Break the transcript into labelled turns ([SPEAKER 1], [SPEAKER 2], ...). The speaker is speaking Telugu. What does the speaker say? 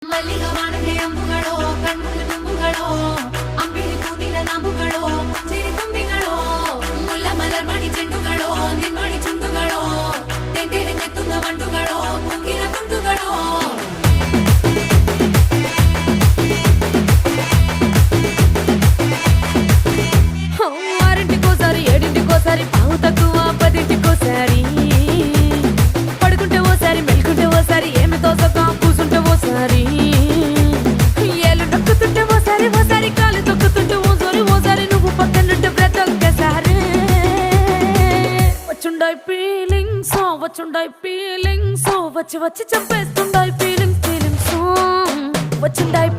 [SPEAKER 1] ಮಲ್ಲಿಗ ವಾಣಕ್ಕೆ ಅಂಬುಗಳೋ ಕಣ್ಮುಂದು ತುಂಬುಗಳೋ ಅಂಬಿಳಿ ಕೂದಿನ ನಾಮುಗಳೋ ಸಿರಿ ತುಂಬಿಗಳೋ ಮುಲ್ಲ ಮಲರ್ ಮಣಿ ಚೆಂಡುಗಳೋ ನಿನ್ಮಣಿ ಚುಂಡುಗಳೋ ತೆಂಟೆರೆ ನೆತ್ತುಂದ ಮಂಡುಗಳೋ ಕುಂಗಿನ ತುಂಡುಗಳೋ ఆరింటికోసారి ఏడింటికోసారి పావు తక్కువ పదింటికోసారి పడుకుంటే ఓసారి మెలుకుంటే ఓసారి ఏమి తోసక కూసుంటే ఓసారి ఏళ్ళు నొక్కుతుంటే ఓసారి ఓసారి కాలు తొక్కుతుంటే ఓసారి నువ్వు పక్కనుంటే ప్రతి ఒక్కసారి వచ్చుండాయి ఫీలింగ్స్ వచ్చి వచ్చి చంపేస్తుండాయి ఫీలింగ్స్ వచ్చిండాయి